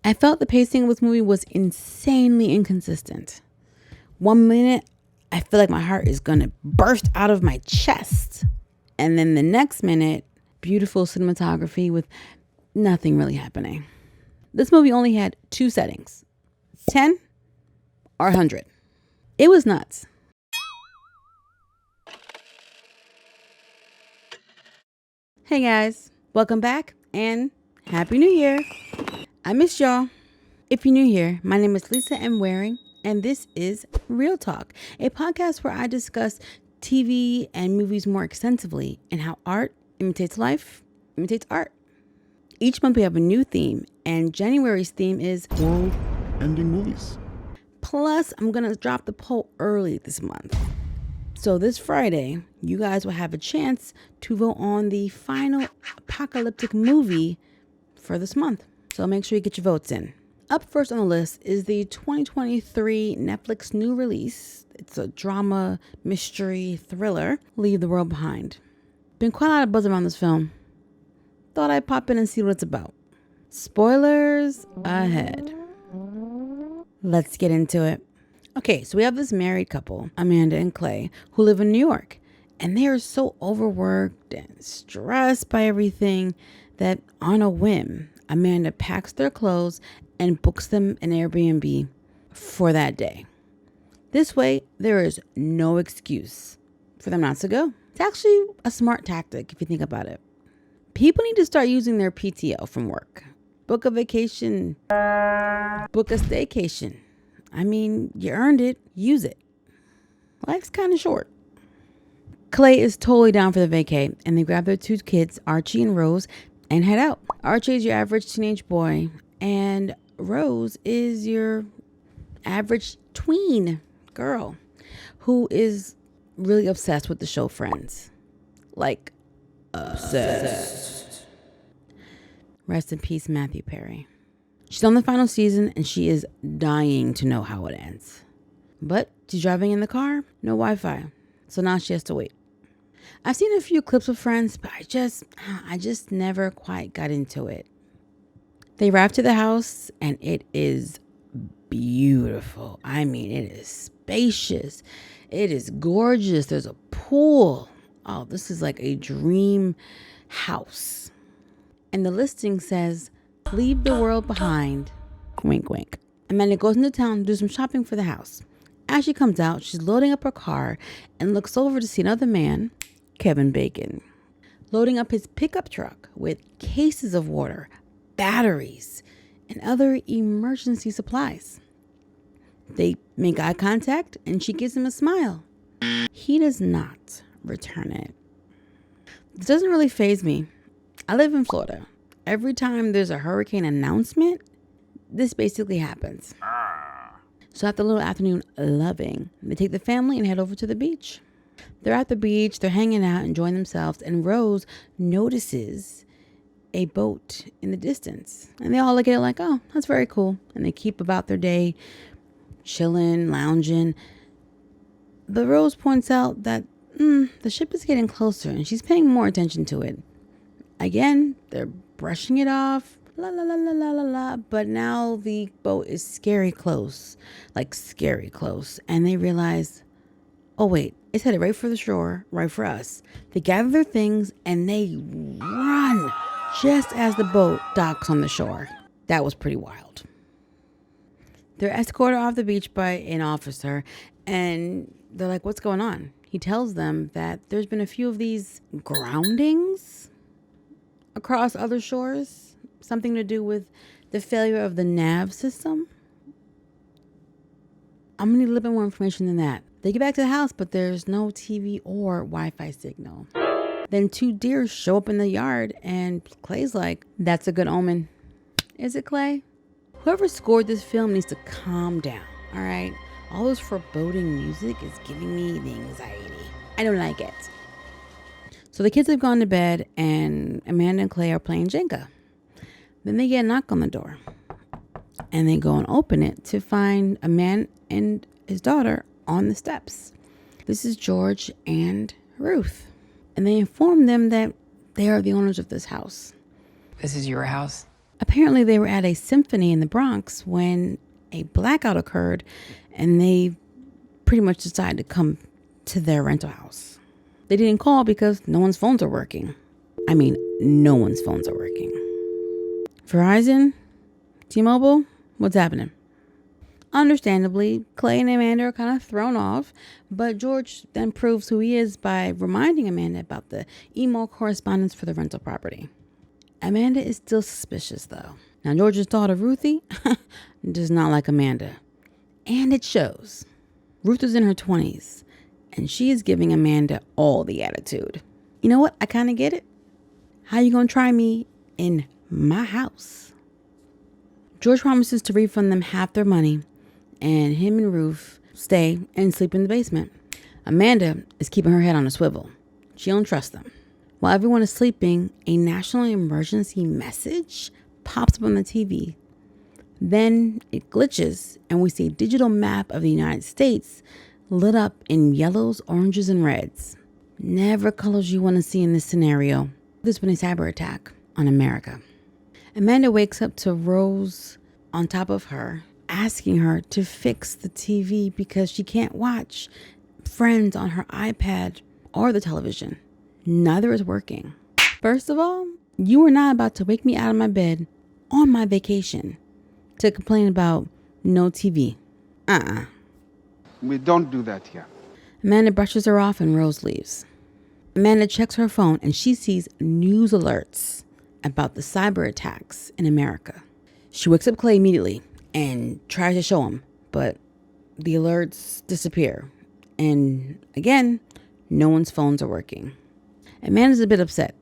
I felt the pacing of this movie was insanely inconsistent. 1 minute, I feel like my heart is going to burst out of my chest. And then the next minute, beautiful cinematography with nothing really happening. This movie only had 2 settings, 10 or 100. It was nuts. Hey guys, welcome back and Happy New Year. I missed y'all. If you're new here, my name is Lisa M. Waring, and this is Real Talk, a podcast where I discuss TV and movies more extensively and how art imitates life, imitates art. Each month we have a new theme, and January's theme is world-ending movies. Plus, I'm going to drop the poll early this month. So this Friday, you guys will have a chance to vote on the final apocalyptic movie for this month. So make sure you get your votes in. Up first on the list is the 2023 Netflix new release. It's a drama, mystery, thriller, Leave the World Behind. Been quite a lot of buzz around this film. Thought I'd pop in and see what it's about. Spoilers ahead. Let's get into it. Okay, so we have this married couple, Amanda and Clay, who live in New York. And they are so overworked and stressed by everything that on a whim, Amanda packs their clothes and books them an Airbnb for that day. This way, there is no excuse for them not to go. It's actually a smart tactic if you think about it. People need to start using their PTO from work. Book a vacation, book a staycation. I mean, you earned it, use it. Life's kind of short. Clay is totally down for the vacay, and they grab their 2 kids, Archie and Rose, and head out. Archie is your average teenage boy, and Rose is your average tween girl who is really obsessed with the show Friends. Like, obsessed. Rest in peace, Matthew Perry. She's on the final season, and she is dying to know how it ends. But she's driving in the car, no Wi-Fi, so now she has to wait. I've seen a few clips of Friends, but I just never quite got into it. They arrive to the house, and it is beautiful. I mean, it is spacious. It is gorgeous. There's a pool. Oh, this is like a dream house. And the listing says, leave the world behind. Wink, wink. Amanda goes into town to do some shopping for the house. As she comes out, she's loading up her car and looks over to see another man, Kevin Bacon, loading up his pickup truck with cases of water, batteries, and other emergency supplies. They make eye contact and she gives him a smile. He does not return it. This doesn't really faze me. I live in Florida. Every time there's a hurricane announcement, this basically happens. So after a little afternoon loving, they take the family and head over to the beach. They're at the beach, they're hanging out, enjoying themselves, and Rose notices a boat in the distance. And they all look at it like, oh, that's very cool. And they keep about their day, chilling, lounging. But Rose points out that the ship is getting closer, and she's paying more attention to it. Again, they're brushing it off, la la la la la la la, but now the boat is scary close, and they realize, oh wait, it's headed right for the shore, right for us. They gather their things and they run just as the boat docks on the shore. That was pretty wild. They're escorted off the beach by an officer, and they're like, what's going on? He tells them that there's been a few of these groundings across other shores, something to do with the failure of the nav system. I'm gonna need a little bit more information than that. They get back to the house, but there's no TV or Wi-Fi signal. Then 2 deer show up in the yard, and Clay's like, that's a good omen. Is it, Clay? Whoever scored this film needs to calm down, all right? All this foreboding music is giving me the anxiety. I don't like it. So the kids have gone to bed, and Amanda and Clay are playing Jenga. Then they get a knock on the door, and they go and open it to find a man and his daughter on the steps. This is George and Ruth, and they inform them that they are the owners of this house. This is your house? Apparently, they were at a symphony in the Bronx when a blackout occurred, and they pretty much decided to come to their rental house. They didn't call because no one's phones are working. I mean, no one's phones are working. Verizon? T-Mobile? What's happening? Understandably, Clay and Amanda are kind of thrown off, but George then proves who he is by reminding Amanda about the email correspondence for the rental property. Amanda is still suspicious, though. Now, George's daughter, Ruthie, does not like Amanda. And it shows. Ruth is in her 20s, and she is giving Amanda all the attitude. You know what? I kind of get it. How you gonna try me in my house? George promises to refund them half their money, and him and Ruth stay and sleep in the basement. Amanda is keeping her head on a swivel. She don't trust them. While everyone is sleeping, a national emergency message pops up on the TV. Then it glitches, and we see a digital map of the United States lit up in yellows, oranges, and reds. Never colors you want to see in this scenario. There's been a cyber attack on America. Amanda wakes up to Rose on top of her, asking her to fix the TV because she can't watch Friends on her iPad or the television. Neither is working. First of all, you are not about to wake me out of my bed on my vacation to complain about no TV. We don't do that here. Amanda brushes her off and Rose leaves. Amanda checks her phone and she sees news alerts about the cyber attacks in America. She wakes up Clay immediately and tries to show him, but the alerts disappear. And again, no one's phones are working. Amanda's a bit upset.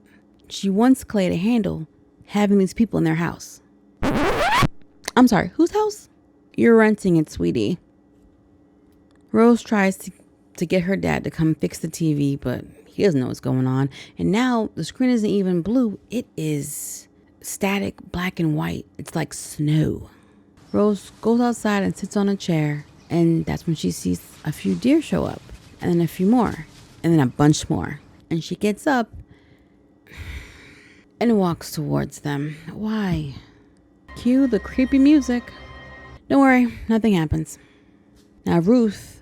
She wants Clay to handle having these people in their house. I'm sorry, whose house? You're renting it, sweetie. Rose tries to get her dad to come fix the TV, but he doesn't know what's going on. And now the screen isn't even blue. It is static, black and white. It's like snow. Rose goes outside and sits on a chair, and that's when she sees a few deer show up, and then a few more, and then a bunch more. And she gets up and walks towards them. Why? Cue the creepy music. Don't worry, nothing happens. Now Ruth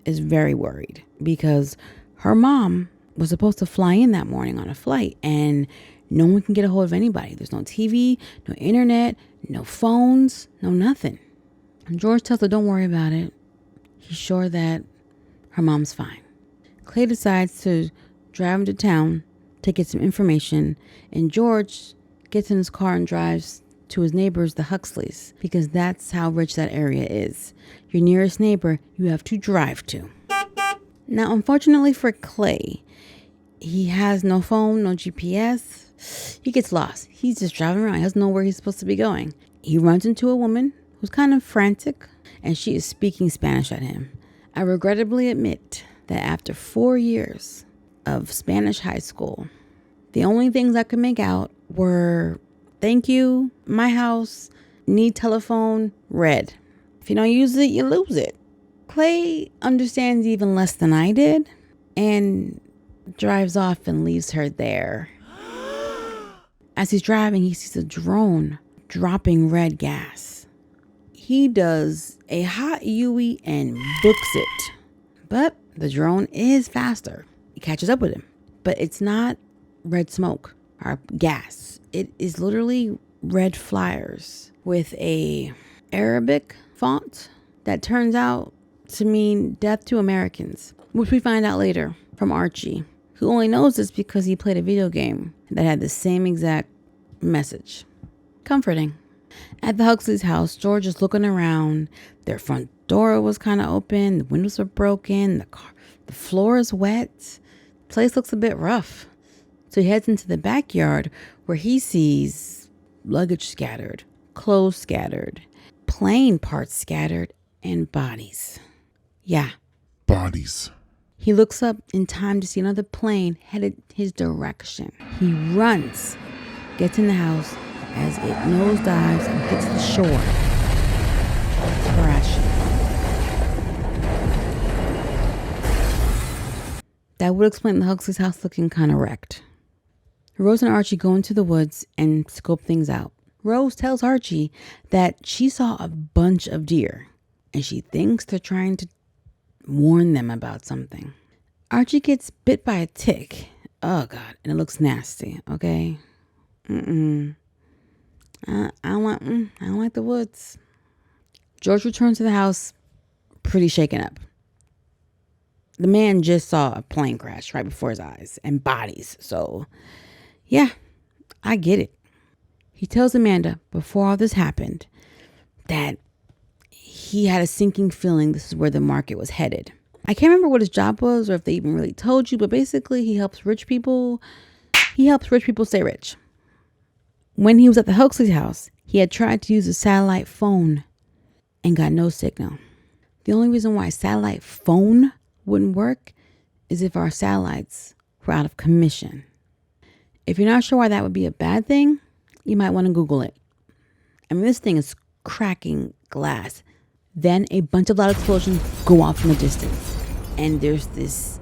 is very worried because her mom was supposed to fly in that morning on a flight, and no one can get a hold of anybody. There's no TV, no internet, no phones, no nothing. And George tells her don't worry about it. He's sure that her mom's fine. Clay decides to drive him to town to get some information, and George gets in his car and drives to his neighbors, the Huxleys, because that's how rich that area is. Your nearest neighbor you have to drive to. Now, unfortunately for Clay, he has no phone, no GPS. He gets lost. He's just driving around. He doesn't know where he's supposed to be going. He runs into a woman who's kind of frantic, and she is speaking Spanish at him. I regrettably admit that after 4 years of Spanish high school, the only things I could make out were thank you, my house, need telephone, red. If you don't use it, you lose it. Clay understands even less than I did and drives off and leaves her there. As he's driving, he sees a drone dropping red gas. He does a hot U-ey and books it. But the drone is faster. He catches up with him. But it's not red smoke or gas. It is literally red flyers with a Arabic font that turns out to mean death to Americans, which we find out later from Archie, who only knows this because he played a video game that had the same exact message. Comforting. At the Huxley's house, George is looking around. Their front door was kind of open. The windows were broken. The floor is wet. The place looks a bit rough. So he heads into the backyard where he sees luggage scattered, clothes scattered, plane parts scattered, and bodies. Yeah. Bodies. He looks up in time to see another plane headed his direction. He runs, gets in the house as it nosedives and hits the shore, crashing. That would explain the Huxley's house looking kind of wrecked. Rose and Archie go into the woods and scope things out. Rose tells Archie that she saw a bunch of deer and she thinks they're trying to warn them about something. Archie gets bit by a tick. Oh God, and it looks nasty. Okay, I don't like the woods. George returns to the house, pretty shaken up. The man just saw a plane crash right before his eyes and bodies. So, yeah, I get it. He tells Amanda before all this happened that he had a sinking feeling this is where the market was headed. I can't remember what his job was or if they even really told you, but basically he helps rich people. He helps rich people stay rich. When he was at the Huxley's house, he had tried to use a satellite phone and got no signal. The only reason why a satellite phone wouldn't work is if our satellites were out of commission. If you're not sure why that would be a bad thing, you might want to Google it. I mean, this thing is cracking glass. Then a bunch of loud explosions go off in the distance. And there's this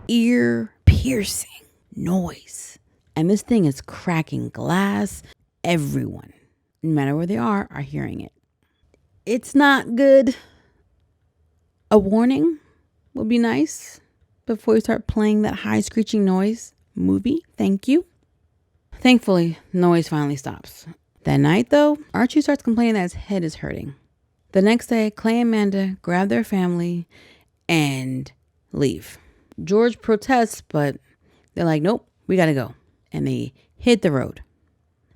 ear-piercing noise. And this thing is cracking glass. Everyone, no matter where they are hearing it. It's not good. A warning would be nice before you start playing that high screeching noise movie. Thank you. Thankfully, noise finally stops. That night, though, Archie starts complaining that his head is hurting. The next day, Clay and Amanda grab their family and leave. George protests, but they're like, nope, we gotta go. And they hit the road.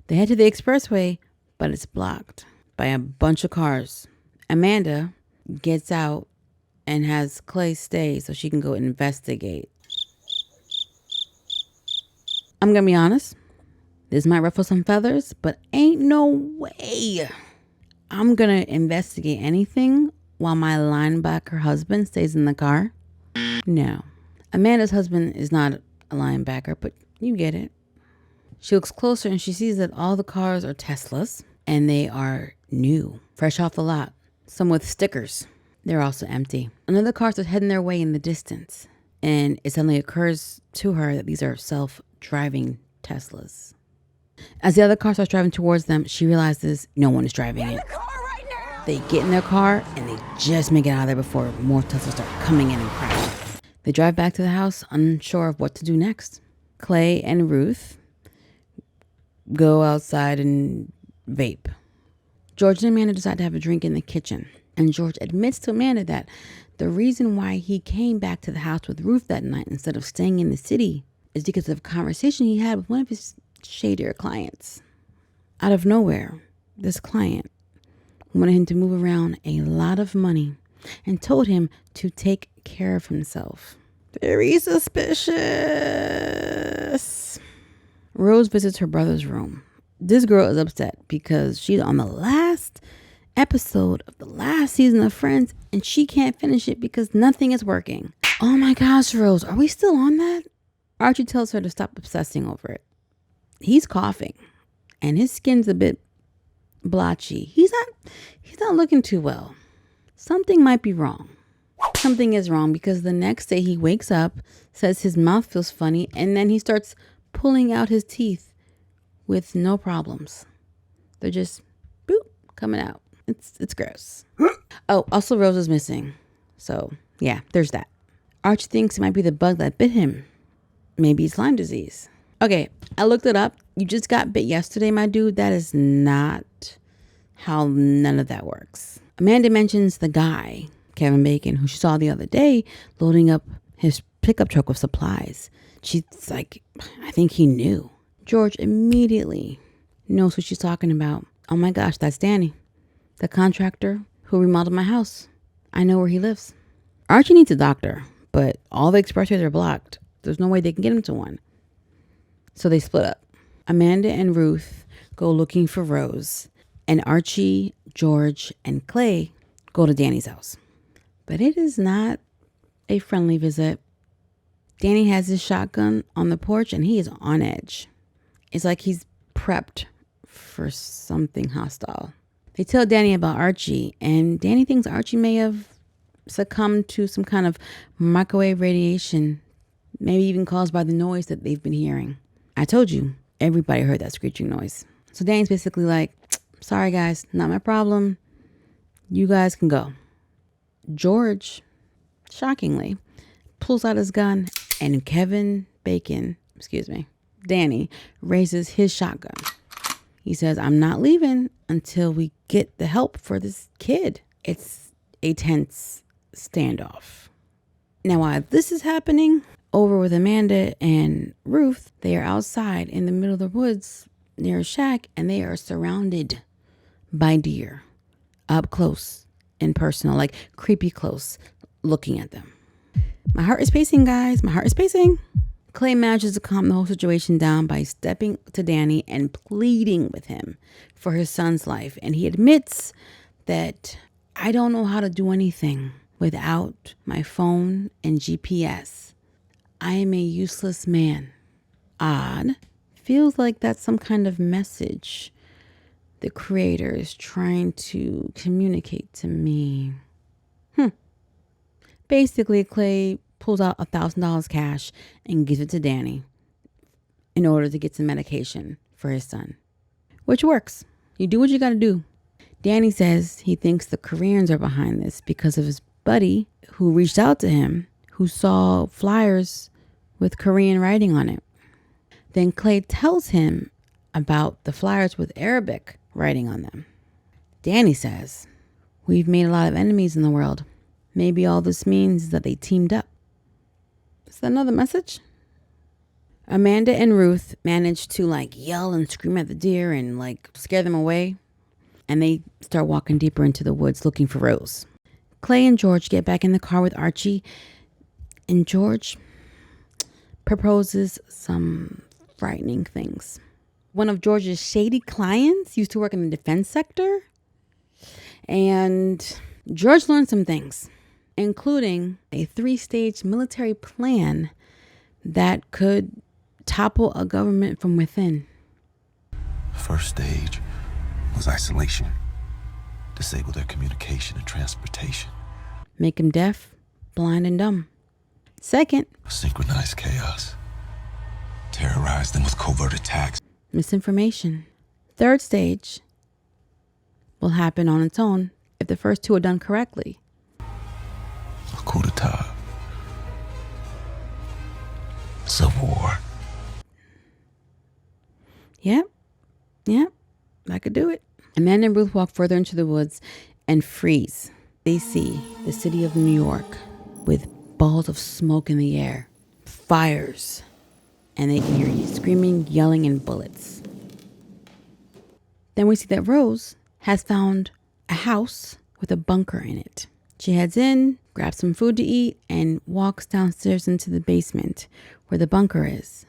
They head to the expressway, but it's blocked by a bunch of cars. Amanda gets out and has Clay stay so she can go investigate. I'm gonna be honest, this might ruffle some feathers, but ain't no way I'm gonna investigate anything while my linebacker husband stays in the car. No. Amanda's husband is not a linebacker, but you get it. She looks closer and she sees that all the cars are Teslas and they are new, fresh off the lot. Some with stickers. They're also empty. Another car starts heading their way in the distance, and it suddenly occurs to her that these are self-driving Teslas. As the other car starts driving towards them, she realizes no one is driving it. They get in their car and they just make it out of there before more Teslas start coming in and crashing. They drive back to the house, unsure of what to do next. Clay and Ruth go outside and vape. George and Amanda decide to have a drink in the kitchen. And George admits to Amanda that the reason why he came back to the house with Ruth that night instead of staying in the city is because of a conversation he had with one of his shadier clients. Out of nowhere, this client wanted him to move around a lot of money and told him to take care of himself. Very suspicious. Rose visits her brother's room. This girl is upset because she's on the last episode of the last season of Friends and she can't finish it because nothing is working. Oh my gosh, Rose, are we still on that? Archie tells her to stop obsessing over it. He's coughing and his skin's a bit blotchy. He's not looking too well. Something might be wrong. Something is wrong because the next day he wakes up, says his mouth feels funny, and then he starts pulling out his teeth with no problems. They're just boop coming out. It's gross. Oh, also Rose is missing. So yeah, there's that. Archie thinks it might be the bug that bit him. Maybe it's Lyme disease. Okay, I looked it up. You just got bit yesterday, my dude. That is not how none of that works. Amanda mentions the guy, Kevin Bacon, who she saw the other day loading up his pickup truck with supplies. She's like, I think he knew. George immediately knows who she's talking about. Oh my gosh, that's Danny, the contractor who remodeled my house. I know where he lives. Archie needs a doctor, but all the expressways are blocked. There's no way they can get him to one. So they split up. Amanda and Ruth go looking for Rose, and Archie, George, and Clay go to Danny's house. But it is not a friendly visit. Danny has his shotgun on the porch and he is on edge. It's like he's prepped for something hostile. They tell Danny about Archie, and Danny thinks Archie may have succumbed to some kind of microwave radiation, maybe even caused by the noise that they've been hearing. I told you, everybody heard that screeching noise. So Danny's basically like, sorry guys, not my problem. You guys can go. George, shockingly, pulls out his gun and Danny raises his shotgun. He says, I'm not leaving until we get the help for this kid. It's a tense standoff. Now, while this is happening, over with Amanda and Ruth, they are outside in the middle of the woods near a shack, and they are surrounded by deer, up close and personal, like creepy close, looking at them. My heart is pacing, guys. My heart is pacing. Clay manages to calm the whole situation down by stepping to Danny and pleading with him for his son's life. And he admits that I don't know how to do anything without my phone and GPS. I am a useless man. Odd. Feels like that's some kind of message the creator is trying to communicate to me. Basically, Clay pulls out $1,000 cash and gives it to Danny in order to get some medication for his son, which works. You do what you got to do. Danny says he thinks the Koreans are behind this because of his buddy who reached out to him, who saw flyers with Korean writing on it. Then Clay tells him about the flyers with Arabic writing on them. Danny says, we've made a lot of enemies in the world. Maybe all this means is that they teamed up. Is that another message? Amanda and Ruth manage to yell and scream at the deer and scare them away. And they start walking deeper into the woods looking for Rose. Clay and George get back in the car with Archie. And George proposes some frightening things. One of George's shady clients used to work in the defense sector. And George learned some things, including a 3-stage military plan that could topple a government from within. First stage was isolation. Disable their communication and transportation. Make them deaf, blind, and dumb. Second, Synchronized chaos. Terrorize them with covert attacks. misinformation. Third stage will happen on its own if the first two are done correctly. A coup d'etat. Civil war. Yep, I could do it. Amanda and Ruth walk further into the woods and freeze. They see the city of New York with balls of smoke in the air, fires, and they can hear you screaming, yelling, and bullets. Then we see that Rose has found a house with a bunker in it. She heads in, grabs some food to eat, and walks downstairs into the basement where the bunker is.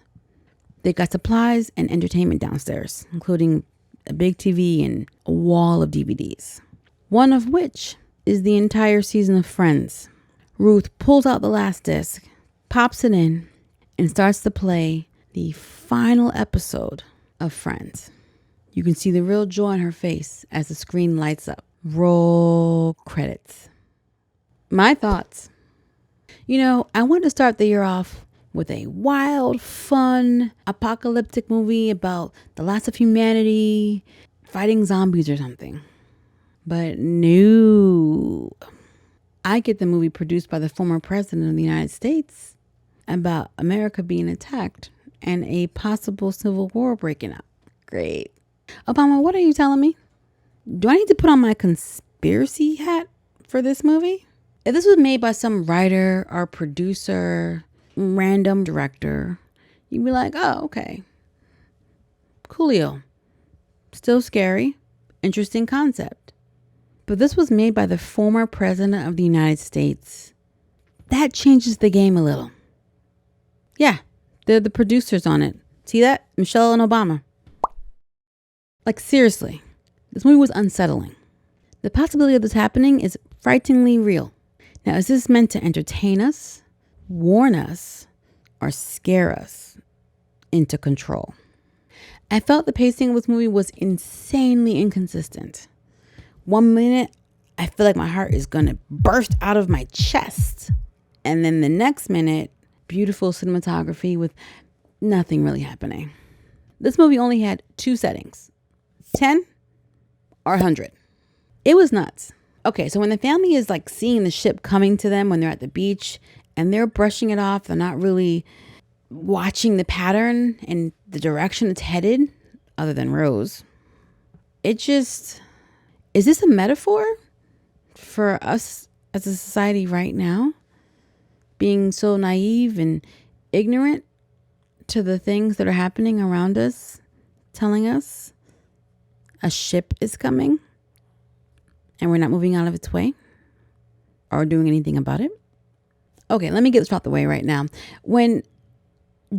They got supplies and entertainment downstairs, including a big TV and a wall of DVDs. One of which is the entire season of Friends. Ruth pulls out the last disc, pops it in, and starts to play the final episode of Friends. You can see the real joy on her face as the screen lights up. Roll credits. My thoughts. I wanted to start the year off with a wild, fun, apocalyptic movie about the last of humanity, fighting zombies or something. But no. I get the movie produced by the former president of the United States about America being attacked and a possible civil war breaking out. Great. Obama, what are you telling me? Do I need to put on my conspiracy hat for this movie? If this was made by some writer or producer, random director, you'd be like, oh, okay. Coolio. Still scary. Interesting concept. But this was made by the former president of the United States. That changes the game a little. Yeah, they're the producers on it. See that? Michelle and Obama. Seriously, this movie was unsettling. The possibility of this happening is frighteningly real. Now, is this meant to entertain us, warn us, or scare us into control? I felt the pacing of this movie was insanely inconsistent. 1 minute, I feel like my heart is going to burst out of my chest. And then the next minute, beautiful cinematography with nothing really happening. This movie only had 2 settings. 10 or 100. It was nuts. Okay, so when the family is like seeing the ship coming to them when they're at the beach and they're brushing it off, they're not really watching the pattern and the direction it's headed, other than Rose. It just, is this a metaphor for us as a society right now? Being so naive and ignorant to the things that are happening around us, telling us a ship is coming and we're not moving out of its way or doing anything about it. Okay, let me get this out the way right now. When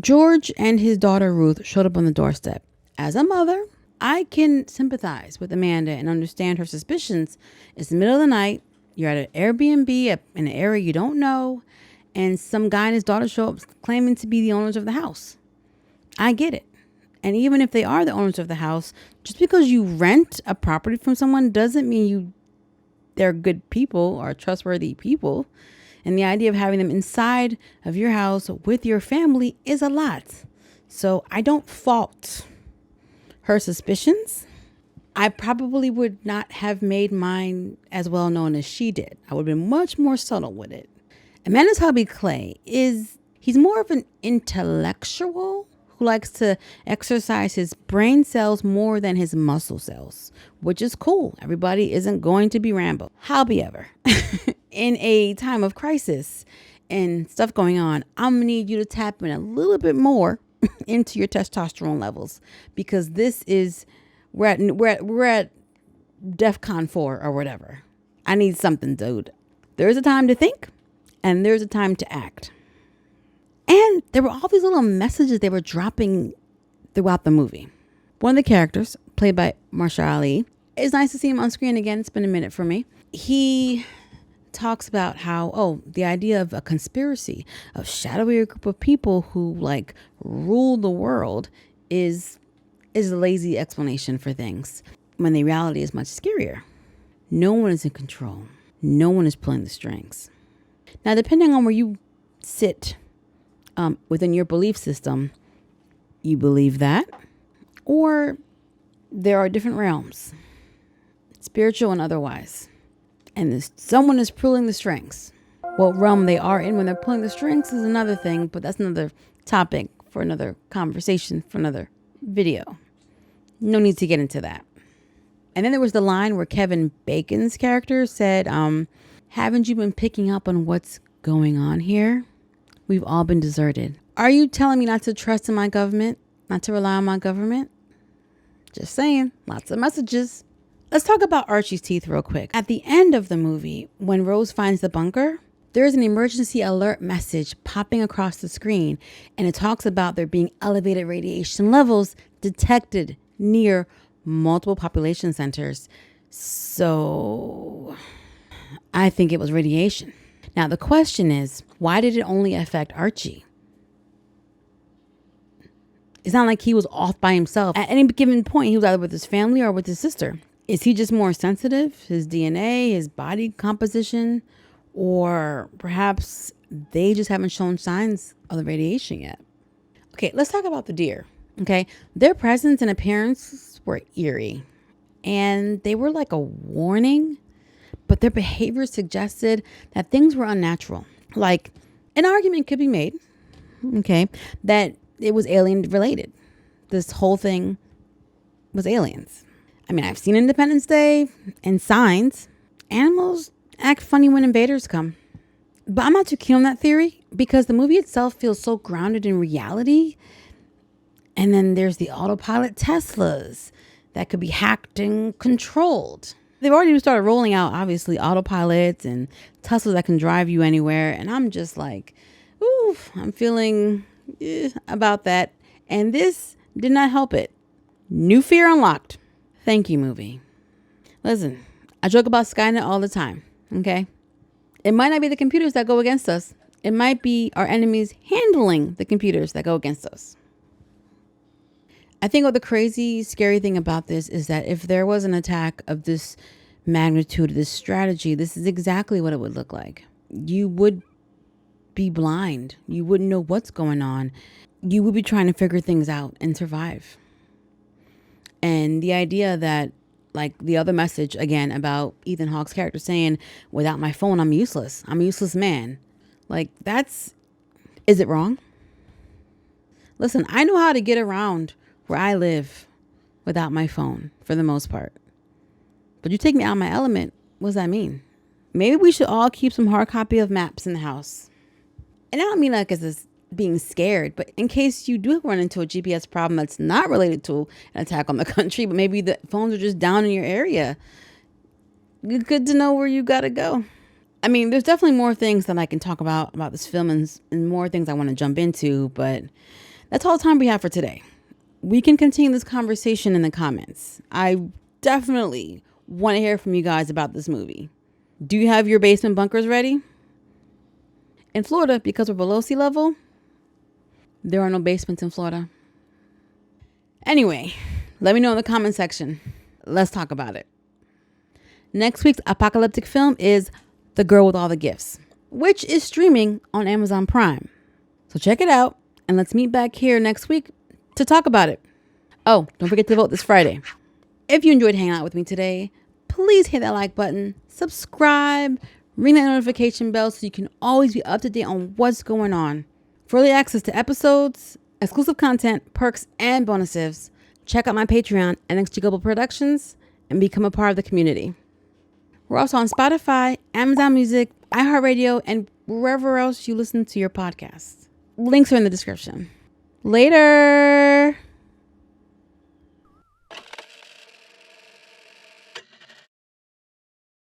George and his daughter Ruth showed up on the doorstep, as a mother, I can sympathize with Amanda and understand her suspicions. It's the middle of the night. You're at an Airbnb in an area you don't know, and some guy and his daughter show up claiming to be the owners of the house. I get it. And even if they are the owners of the house, just because you rent a property from someone doesn't mean they're good people or trustworthy people. And the idea of having them inside of your house with your family is a lot. So I don't fault her suspicions. I probably would not have made mine as well known as she did. I would have been much more subtle with it. Amanda's hubby, Clay, he's more of an intellectual who likes to exercise his brain cells more than his muscle cells, which is cool. Everybody isn't going to be Rambo. However, in a time of crisis and stuff going on, I'm going to need you to tap in a little bit more into your testosterone levels, because we're at DEFCON 4 or whatever. I need something, dude. There's a time to think and there's a time to act. And there were all these little messages they were dropping throughout the movie. One of the characters, played by Mahershala Ali, it's nice to see him on screen again. It's been a minute for me. He talks about how, the idea of a conspiracy, of shadowing a group of people who like rule the world is a lazy explanation for things, when the reality is much scarier. No one is in control. No one is pulling the strings. Now, depending on where you sit within your belief system, you believe that, or there are different realms, spiritual and otherwise, and someone is pulling the strings. What realm they are in when they're pulling the strings is another thing, but that's another topic for another conversation, for another video. No need to get into that. And then there was the line where Kevin Bacon's character said, haven't you been picking up on what's going on here? We've all been deserted. Are you telling me not to trust in my government? Not to rely on my government? Just saying. Lots of messages. Let's talk about Archie's teeth real quick. At the end of the movie, when Rose finds the bunker, there is an emergency alert message popping across the screen, and it talks about there being elevated radiation levels detected near multiple population centers. So I think it was radiation. Now, the question is, why did it only affect Archie? It's not like he was off by himself. At any given point, he was either with his family or with his sister. Is he just more sensitive? His DNA, his body composition, or perhaps they just haven't shown signs of the radiation yet? Okay, let's talk about the deer. Okay, their presence and appearance were eerie, and they were like a warning, but their behavior suggested that things were unnatural. Like, an argument could be made, okay, that it was alien related. This whole thing was aliens. I mean, I've seen Independence Day and Signs. Animals act funny when invaders come. But I'm not too keen on that theory, because the movie itself feels so grounded in reality. And then there's the autopilot Teslas that could be hacked and controlled. They've already started rolling out, obviously, autopilots and Teslas that can drive you anywhere. And I'm just like, ooh, I'm feeling about that. And this did not help it. New fear unlocked. Thank you, movie. Listen, I joke about Skynet all the time, okay? It might not be the computers that go against us. It might be our enemies handling the computers that go against us. I think what the crazy, scary thing about this is that if there was an attack of this magnitude, this strategy, this is exactly what it would look like. You would be blind. You wouldn't know what's going on. You would be trying to figure things out and survive. And the idea that, like the other message again about Ethan Hawke's character saying, without my phone, I'm useless. I'm a useless man. Like, is it wrong? Listen, I know how to get around where I live without my phone for the most part. But you take me out of my element, what does that mean? Maybe we should all keep some hard copy of maps in the house. And I don't mean like as this being scared, but in case you do run into a GPS problem that's not related to an attack on the country, but maybe the phones are just down in your area. Good to know where you gotta go. I mean, there's definitely more things that I can talk about this film and more things I want to jump into, but that's all the time we have for today. We can continue this conversation in the comments. I definitely want to hear from you guys about this movie. Do you have your basement bunkers ready? In Florida, because we're below sea level, there are no basements in Florida. Anyway, let me know in the comment section. Let's talk about it. Next week's apocalyptic film is The Girl with All the Gifts, which is streaming on Amazon Prime. So check it out, and let's meet back here next week to talk about it. Oh, don't forget to vote this Friday. If you enjoyed hanging out with me today, please hit that like button, subscribe, ring that notification bell so you can always be up to date on what's going on. For early access to episodes, exclusive content, perks, and bonuses, check out my Patreon, NXG Global Productions, and become a part of the community. We're also on Spotify, Amazon Music, iHeart Radio, and wherever else you listen to your podcasts. Links are in the description. Later!